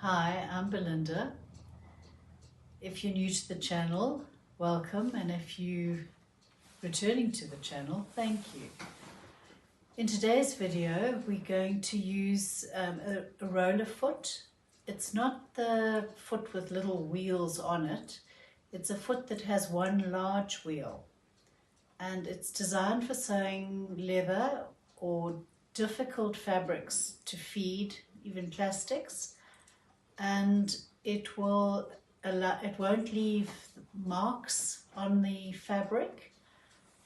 Hi, I'm Belinda. If you're new to the channel, welcome, and if you're returning to the channel, thank you. In today's video, we're going to use a roller foot. It's not the foot with little wheels on it. It's a foot that has one large wheel, and it's designed for sewing leather or difficult fabrics to feed, even plastics. And it won't leave marks on the fabric,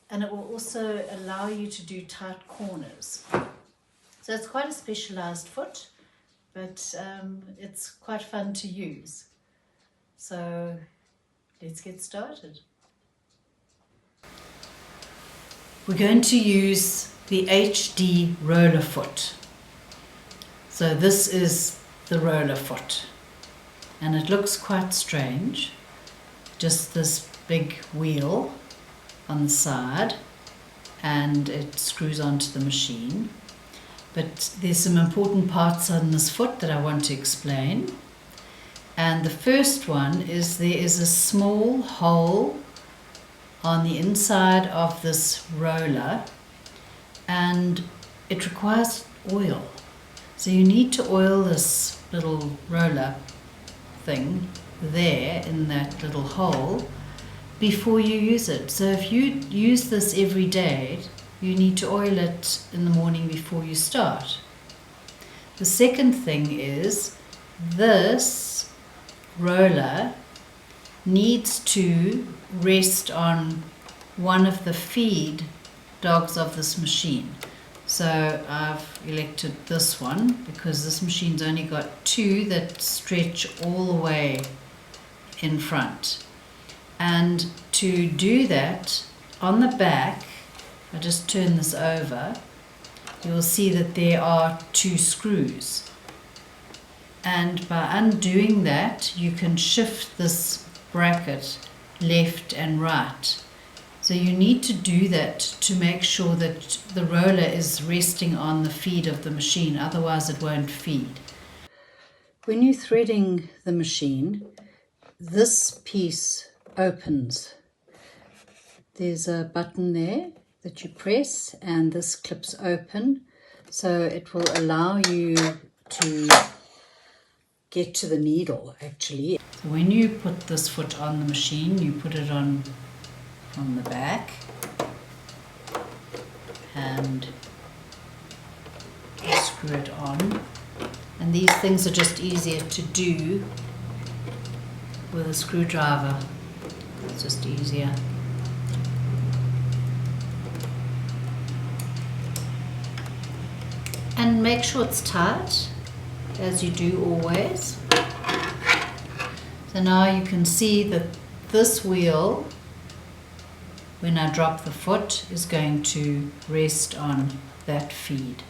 and it will also allow you to do tight corners. So it's quite a specialized foot, but it's quite fun to use. So let's get started. We're going to use the HD roller foot. So this is the roller foot, and it looks quite strange, just this big wheel on the side, and it screws onto the machine. But there's some important parts on this foot that I want to explain. And the first one is there is a small hole on the inside of this roller, and it requires oil. So you need to oil this little roller thing there in that little hole before you use it. So if you use this every day, you need to oil it in the morning before you start. The second thing is this roller needs to rest on one of the feed dogs of this machine. So I've elected this one because this machine's only got two that stretch all the way in front. And to do that, on the back, I just turn this over, you'll see that there are two screws. And by undoing that, you can shift this bracket left and right. So you need to do that to make sure that the roller is resting on the feed of the machine, otherwise it won't feed. When you're threading the machine, this piece opens. There's a button there that you press, and this clips open, so it will allow you to get to the needle actually. So when you put this foot on the machine, you put it on from the back and screw it on, and these things are just easier to do with a screwdriver. It's just easier. And make sure it's tight, as you do always. So now you can see that this wheel, when I drop the foot, is going to rest on that feed.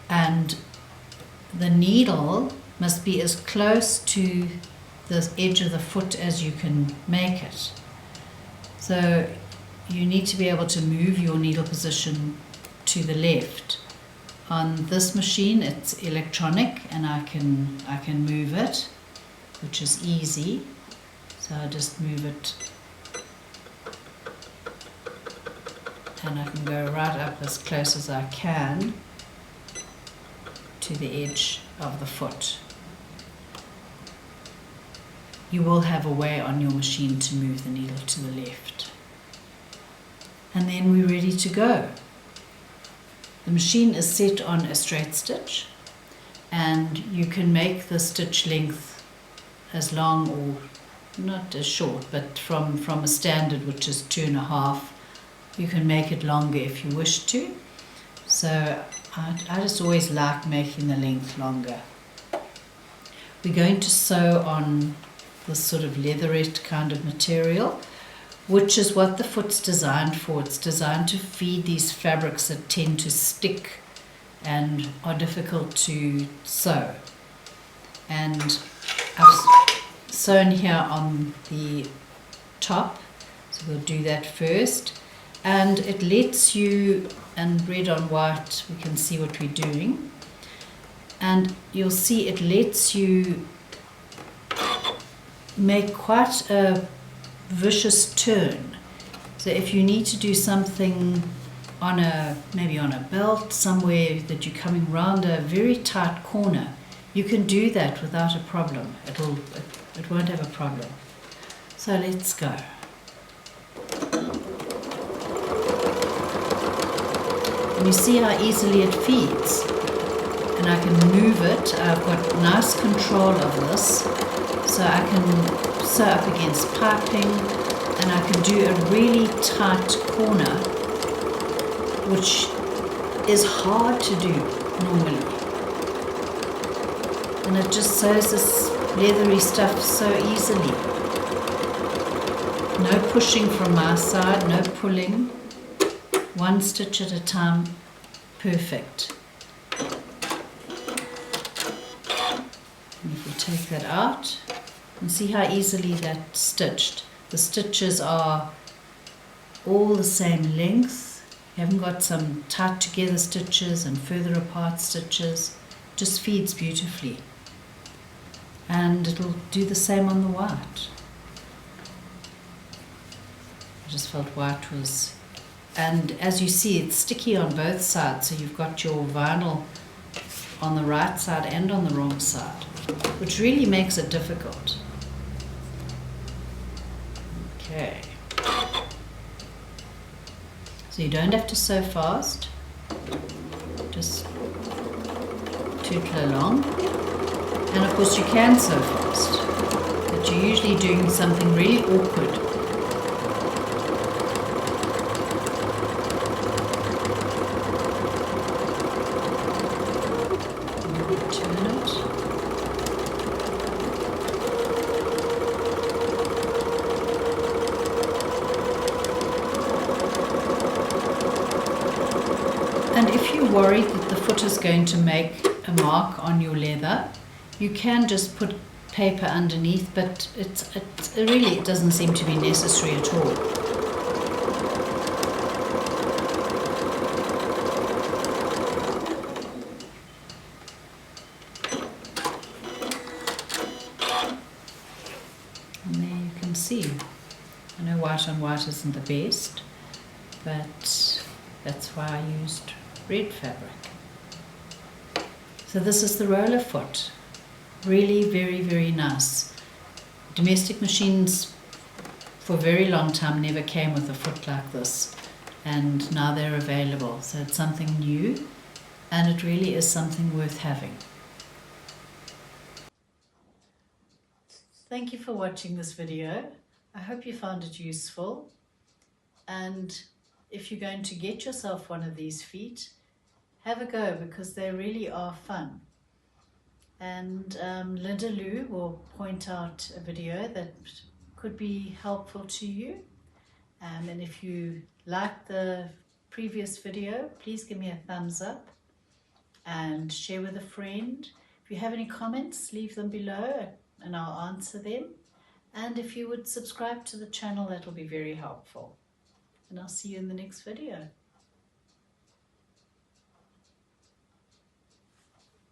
And the needle must be as close to the edge of the foot as you can make it. So you need to be able to move your needle position to the left. On this machine it's electronic, and I can move it, which is easy. So I just move it, and I can go right up as close as I can to the edge of the foot. You will have a way on your machine to move the needle to the left. And then we're ready to go. The machine is set on a straight stitch, and you can make the stitch length as long or not as short, but from a standard, which is 2.5, you can make it longer if you wish to. So I just always like making the length longer. We're going to sew on this sort of leatherette kind of material, which is what the foot's designed for. It's designed to feed these fabrics that tend to stick and are difficult to sew. And I've sewn here on the top, so we'll do that first. And it lets you, and red on white we can see what we're doing, and you'll see it lets you make quite a vicious turn. So if you need to do something on maybe on a belt somewhere that you're coming round a very tight corner, you can do that without a problem. It won't have a problem. So let's go. And you see how easily it feeds, and I can move it. I've got nice control of this, so I can sew up against piping, and I can do a really tight corner, which is hard to do normally. And it just sews this leathery stuff so easily. No pushing from my side, no pulling. One stitch at a time, perfect. And if we take that out, and see how easily that's stitched. The stitches are all the same length. You haven't got some tight together stitches and further apart stitches. Just feeds beautifully. And it'll do the same on the white. I just felt white was, and as you see, it's sticky on both sides, so you've got your vinyl on the right side and on the wrong side, which really makes it difficult. Okay. So you don't have to sew fast, just tootle along. And of course you can sew fast, but you're usually doing something really awkward. Turn it. And if you're worried that the foot is going to make a mark on your leather, you can just put paper underneath, but it really doesn't seem to be necessary at all. And there you can see. I know white on white isn't the best, but that's why I used red fabric. So this is the roller foot. Really very, very nice. Domestic machines for a very long time never came with a foot like this, and now they're available. So it's something new, and it really is something worth having. Thank you for watching this video. I hope you found it useful, and if you're going to get yourself one of these feet, have a go, because they really are fun. And Linda Lou will point out a video that could be helpful to you. And if you like the previous video, please give me a thumbs up and share with a friend. If you have any comments, leave them below and I'll answer them. And if you would subscribe to the channel, that will be very helpful. And I'll see you in the next video.